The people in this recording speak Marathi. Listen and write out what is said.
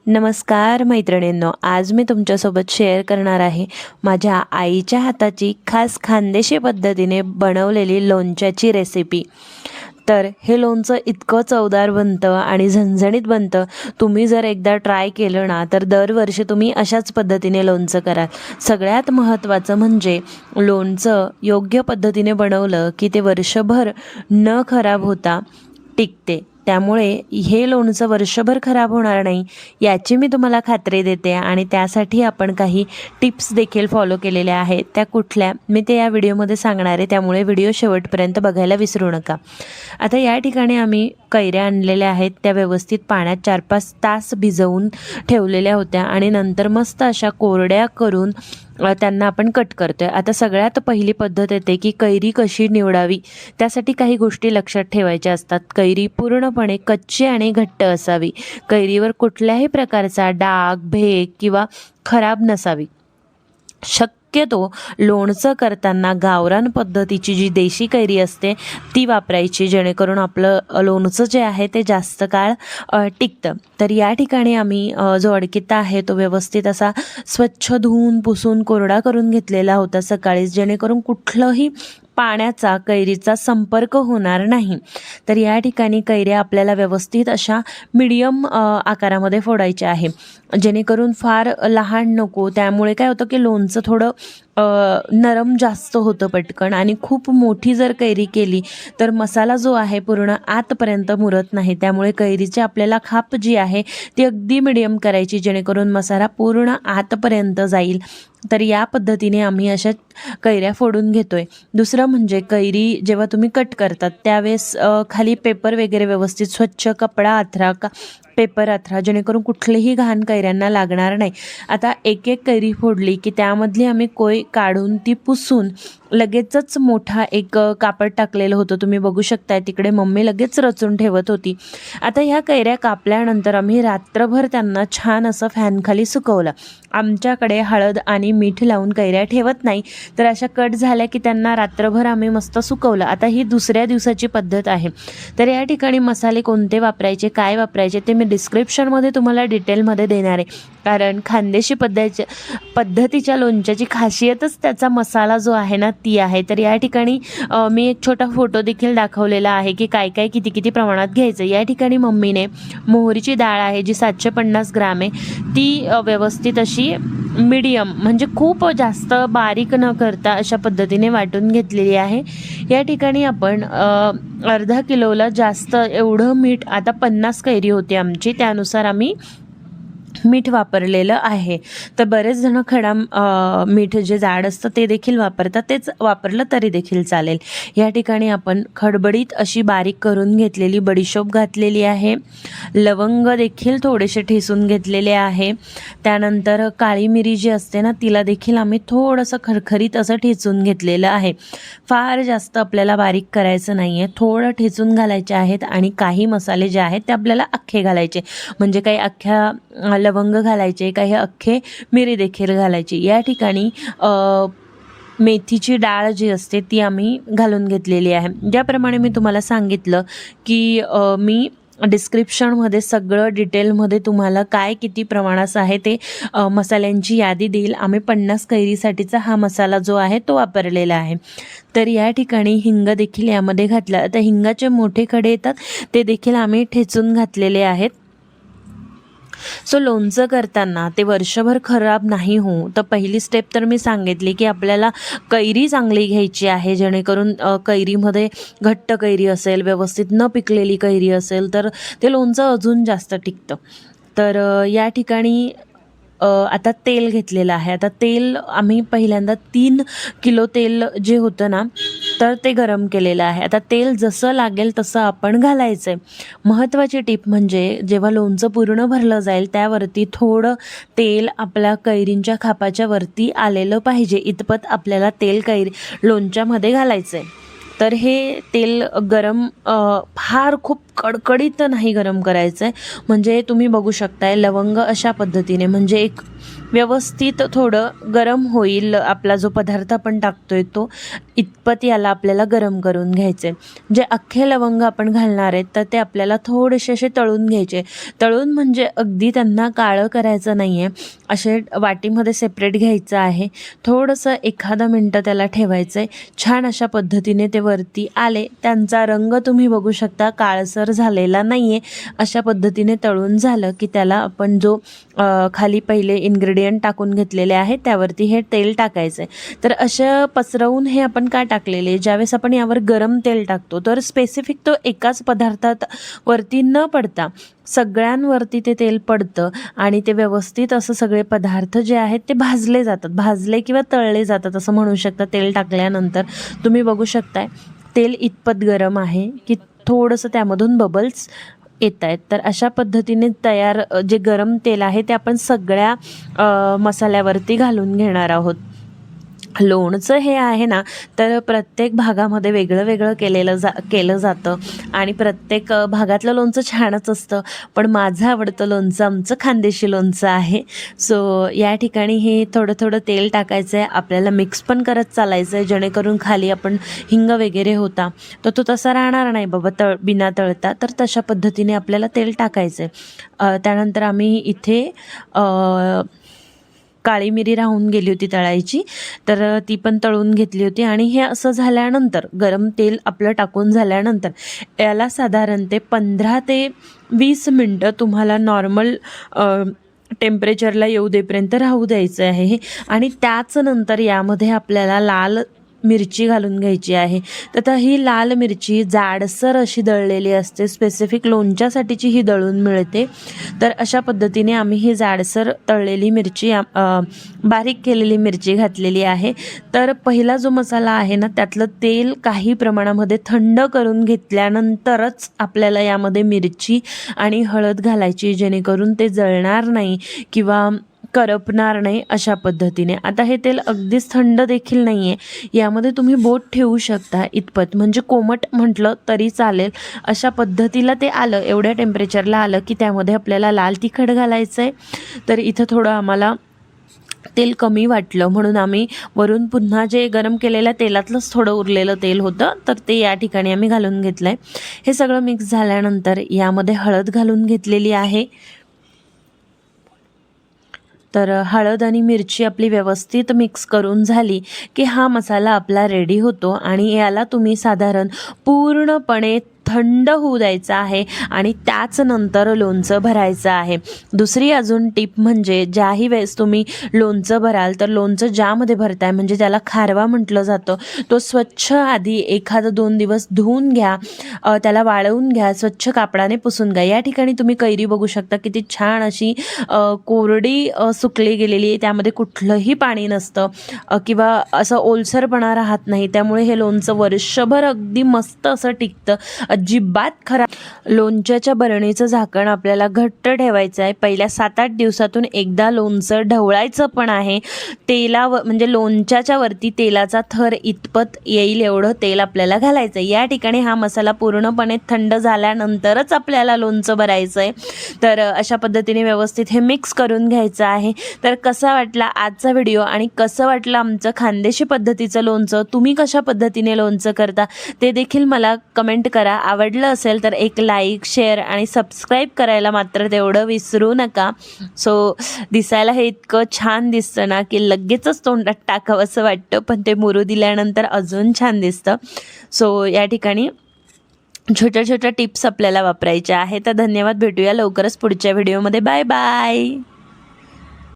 नमस्कार मैत्रिणींनो, आज मी तुमच्यासोबत शेअर करणार आहे माझ्या आईच्या हाताची खास खानदेशी पद्धतीने बनवलेली लोणच्याची रेसिपी। तर हे लोणचं इतकं चवदार बनतं आणि झणझणीत बनतं। तुम्ही जर एकदा ट्राय केलं ना तर दरवर्षी तुम्ही अशाच पद्धतीने लोणचं कराल। सगळ्यात महत्त्वाचं म्हणजे लोणचं योग्य पद्धतीने बनवलं की ते वर्षभर न खराब होता टिकते। त्यामुळे हे लोणचं वर्षभर खराब होणार नाही याची मी तुम्हाला खात्री देते आणि त्यासाठी आपण काही टिप्स देखील फॉलो केलेल्या आहेत। त्या कुठल्या मी ते या व्हिडिओमध्ये सांगणार आहे, त्यामुळे व्हिडिओ शेवटपर्यंत बघायला विसरू नका। आता या ठिकाणी आम्ही कैऱ्या आणलेल्या आहेत, त्या व्यवस्थित पाण्यात 4-5 तास भिजवून ठेवलेल्या होत्या आणि नंतर मस्त अशा कोरड्या करून त्यांना आपण कट करतोय। आता सगळ्यात पहिली पद्धत येते की कैरी कशी निवडावी, त्यासाठी काही गोष्टी लक्षात ठेवायच्या असतात। कैरी पूर्णपणे कच्ची आणि घट्ट असावी, कैरीवर कुठल्याही प्रकारचा डाग, भेग किंवा खराब नसावी। शक्यतो लोणचं करताना गावरान पद्धतीची जी देशी कैरी असते ती वापरायची, जेणेकरून आपलं लोणचं जे आहे ते जास्त काळ टिकतं। तर या ठिकाणी आम्ही जो अडकिता आहे तो व्यवस्थित असा स्वच्छ धुवून पुसून कोरडा करून घेतलेला होता सकाळीच, जेणेकरून कुठलंही पाण्याचा कैरीचा संपर्क होणार नाही। तर या ठिकाणी कैऱ्या आपल्याला व्यवस्थित अशा मीडियम आकारामध्ये फोडायच्या आहे, जेणेकरून फार लहान नको। त्यामुळे काय होतं की लोणचं थोडं नरम जास्त होतं पटकन, आणि खूप मोठी जर कैरी केली तर मसाला जो आहे पूर्ण आतपर्यंत मुरत नाही। त्यामुळे कैरीची आपल्याला खाप जी आहे ती अगदी मीडियम करायची, जेणेकरून मसाला पूर्ण आतपर्यंत जाईल। तर या पद्धतीने आम्ही अशा कैऱ्या फोडून घेतोय। दुसरं म्हणजे कैरी जेव्हा तुम्ही कट करतात त्यावेळेस खाली पेपर वगैरे व्यवस्थित स्वच्छ कपडा अथरा पेपर अथरा, जेणेकरून कुठलीही घाण कैऱ्यांना लागणार नाही। आता एक एक कैरी फोडली की त्यामधली आम्ही कोय काढून ती पुसून लगेचच मोठा एक कापड टाकलेलं होतं, तुम्ही बघू शकताय तिकडे मम्मी लगेच रचून ठेवत होती। आता ह्या कैऱ्या कापल्यानंतर आम्ही रात्रभर त्यांना छान असं फॅनखाली सुकवलं। आमच्याकडे हळद आणि मीठ लावून कैऱ्या ठेवत नाही, तर अशा कट झाल्या की त्यांना रात्रभर आम्ही मस्त सुकवलं। आता ही दुसऱ्या दिवसाची पद्धत आहे। तर या ठिकाणी मसाले कोणते वापरायचे, काय वापरायचे ते मी डिस्क्रिप्शनमध्ये तुम्हाला डिटेलमध्ये देणार आहे, कारण खानदेशी पद्धतीच्या लोणच्याची खासियतच त्याचा मसाला जो आहे ना ती आहे। तर या ठिकाणी मी एक छोटा फोटो देखील दाखवलेला आहे की काय काय किती किती प्रमाणात घ्यायचं। या ठिकाणी मम्मीने मोहरीची डाळ आहे जी 750 ग्राम आहे, ती व्यवस्थित अशी मीडियम म्हणजे खूप जास्त बारीक न करता अशा पद्धतीने वाटून घेतलेली आहे। या ठिकाणी आपण अर्धा किलोला जास्त एवढं मीठ, आता 50 कैरी होती आमची, त्यानुसार आम्ही मीठ वापरलेलं आहे। तर बरेच जण खडा मीठ जे जाड असतं ते देखील वापरतात, तेच वापरलं तरी देखील चालेल। या ठिकाणी आपण खडबडीत अशी बारीक करून घेतलेली बडीशोप घातलेली आहे, लवंग देखील थोडेसे ठेसून घेतलेले आहे। त्यानंतर काळी मिरी जी असते ना तिला देखील आम्ही थोडंसं खरखरीत असं ठेचून घेतलेलं आहे। फार जास्त आपल्याला बारीक करायचं नाही आहे, थोडं ठेचून घालायचे आहेत। आणि काही मसाले जे आहेत ते आपल्याला अख्खे घालायचे, म्हणजे काही अख्ख्या लवंग घालायचे, काही अख्खे मिरी देखील घालायची। या ठिकाणी मेथीची डाळ जी असते ती आम्ही घालून घेतलेली आहे। ज्याप्रमाणे मी तुम्हाला सांगितलं की मी डिस्क्रिप्शनमध्ये सगळं डिटेलमध्ये तुम्हाला काय किती प्रमाणात आहे ते मसाल्यांची यादी देईल। आम्ही 50 कैरीसाठीचा हा मसाला जो आहे तो वापरलेला आहे। तर या ठिकाणी हिंग देखील यामध्ये घातला। आता हिंगाचे मोठे खडे येतात ते देखील आम्ही ठेचून घातलेले आहेत। सो लोणचं करताना ते वर्षभर खराब नाही हो, तर पहिली स्टेप तर मी सांगितली की आपल्याला कैरी चांगली घ्यायची आहे, जेणेकरून कैरीमध्ये घट्ट कैरी असेल, व्यवस्थित न पिकलेली कैरी असेल तर ते लोणचं अजून जास्त टिकतं। तर या ठिकाणी आता तेल घेतलेलं आहे। आता तेल आम्ही पहिल्यांदा 3 किलो तेल जे होतं ना तर ते गरम केलेलं आहे। आता तेल जसं लागेल तसं आपण घालायचं आहे। महत्त्वाची टिप म्हणजे जेव्हा लोणचं पूर्ण भरलं जाईल त्यावरती थोडं तेल आपल्या कैरींच्या खापाच्या वरती आलेलं पाहिजे, इतपत आपल्याला तेल लोणच्यामध्ये घालायचं आहे। तर हे तेल गरम फार खूप कडकडीत नाही गरम करायचं आहे. म्हणजे तुम्ही बघू शकताय लवंग अशा पद्धतीने, म्हणजे एक व्यवस्थित थोडं गरम होईल आपला जो पदार्थ आपण टाकतोय तो, इतपत याला आपल्याला गरम करून घ्यायचे. जे अख्खे लवंग आपण घालणार आहेत तर ते आपल्याला थोडेसे असे तळून घ्यायचे. तळून म्हणजे अगदी त्यांना काळं करायचं नाही आहे, असे वाटीमध्ये सेपरेट घ्यायचं आहे. थोडंसं एखादं मिनटं त्याला ठेवायचं आहे. छान अशा पद्धतीने ते वरती आले, त्यांचा रंग तुम्ही बघू शकता काळसर झालेला नाही आहे. अशा पद्धतीने तळून झालं की त्याला आपण जो खाली पहिले इन्ग्रेडियंट टाकून घेतलेले आहे त्यावरती हे तेल टाकायचं आहे. तर असं पसरवून हे आपण का टाकलेले, ज्यावेळेस आपण यावर गरम तेल टाकतो तर स्पेसिफिक तो एकाच पदार्थात वरती न पडता सगळ्यांवरती ते तेल पडतं आणि ते व्यवस्थित असं सगळे पदार्थ जे आहेत ते भाजले जातात, भाजले किंवा तळले जातात असं म्हणू शकता. तेल टाकल्यानंतर तुम्ही बघू शकताय तेल इतपत गरम आहे की थोडंसं त्यामधून बबल्स येत आहेत. तर अशा पद्धतीने तयार जे गरम तेल आहे ते आपण सगळ्या मसाल्यावरती घालून घेणार आहोत. लोणचं हे आहे ना तर प्रत्येक भागामध्ये वेगळं वेगळं केलं जातं आणि प्रत्येक भागातलं लोणचं छानच असतं. पण माझं आवडतं लोणचं आमचं खानदेशी लोणचं आहे. सो या ठिकाणी हे थोडं थोडं तेल टाकायचं आहे, आपल्याला मिक्स पण करत चालायचं आहे, जेणेकरून खाली आपण हिंग वगैरे होता तर तो तसा राहणार नाही बाबा बिना तळता. तर तशा पद्धतीने आपल्याला तेल टाकायचं आहे. त्यानंतर आम्ही इथे काळी मिरी राहून गेली होती तळायची, तर ती पण तळून घेतली होती. आणि हे असं झाल्यानंतर गरम तेल आपलं टाकून झाल्यानंतर याला साधारण ते 15 ते 20 मिनटं तुम्हाला नॉर्मल टेम्परेचरला येऊ देपर्यंत राहू द्यायचं आहे. आणि त्याच नंतर यामध्ये आपल्याला लाल मिरची घालून घ्यायची आहे. तर ही लाल मिरची जाडसर अशी दळलेली असते, स्पेसिफिक लोणच्यासाठीची ही दळून मिळते. तर अशा पद्धतीने आम्ही ही जाडसर तळलेली मिरची बारीक केलेली मिरची घातलेली आहे. तर पहिला जो मसाला आहे ना त्यातलं तेल काही प्रमाणामध्ये थंड करून घेतल्यानंतरच आपल्याला यामध्ये मिरची आणि हळद घालायची, जेणेकरून ते जळणार नाही किंवा करपणार नाही अशा पद्धतीने. आता हे तेल अगदीच थंड देखील नाही आहे, यामध्ये तुम्ही बोट ठेवू शकता इतपत, म्हणजे कोमट म्हटलं तरी चालेल अशा पद्धतीला ते आलं, एवढ्या टेम्परेचरला आलं की त्यामध्ये आपल्याला लाल तिखट घालायचं आहे. तर इथं थोडं आम्हाला तेल कमी वाटलं म्हणून आम्ही वरून पुन्हा जे गरम केलेल्या तेलातलंच थोडं उरलेलं तेल होतं तर ते या ठिकाणी आम्ही घालून घेतलं आहे. हे सगळं मिक्स झाल्यानंतर यामध्ये हळद घालून घेतलेली आहे. तर हळद आणि मिरची आपली व्यवस्थित मिक्स करून झाली की हा मसाला आपला रेडी होतो आणि याला तुम्ही साधारण पूर्णपणे थंड होऊ द्यायचं आहे आणि त्याच नंतर लोणचं भरायचं आहे. दुसरी अजून टिप म्हणजे ज्याही वेळेस तुम्ही लोणचं भराल तर लोणचं ज्यामध्ये भरताय म्हणजे त्याला खारवा म्हटलं जातं, तो स्वच्छ आधी 1-2 दिवस धुवून घ्या, त्याला वाळवून घ्या, स्वच्छ कापडाने पुसून घ्या. या ठिकाणी तुम्ही कैरी बघू शकता किती छान अशी कोरडी सुकली गेलेली आहे, त्यामध्ये कुठलंही पाणी नसतं किंवा असं ओलसरपणा राहत नाही. त्यामुळे हे लोणचं वर्षभर अगदी मस्त असं टिकतं, अजिबात खराब. लोणच्याच्या बरणीचं झाकण आपल्याला घट्ट ठेवायचं आहे. पहिल्या 7-8 दिवसातून एकदा लोणचं ढवळायचं पण आहे. म्हणजे लोणच्याच्या वरती तेलाचा थर इतपत येईल एवढं तेल आपल्याला घालायचं आहे. या ठिकाणी हा मसाला पूर्णपणे थंड झाल्यानंतरच आपल्याला लोणचं भरायचं आहे. तर अशा पद्धतीने व्यवस्थित हे मिक्स करून घ्यायचं आहे. तर कसा वाटला आजचा व्हिडिओ आणि कसं वाटलं आमचं खानदेशी पद्धतीचं लोणचं, तुम्ही कशा पद्धतीने लोणचं करता ते देखील मला कमेंट करा. आवडलं असेल तर एक लाईक, शेअर आणि सबस्क्राईब करायला मात्र तेवढं विसरू नका. सो दिसायला हे इतकं छान दिसतं ना की लगेचच तोंडात टाकावं असं वाटतं, पण ते मुरू दिल्यानंतर अजून छान दिसतं. सो या ठिकाणी छोट्या छोट्या टिप्स आपल्याला वापरायच्या आहेत. तर धन्यवाद, भेटूया लवकरच पुढच्या व्हिडिओमध्ये. Bye bye.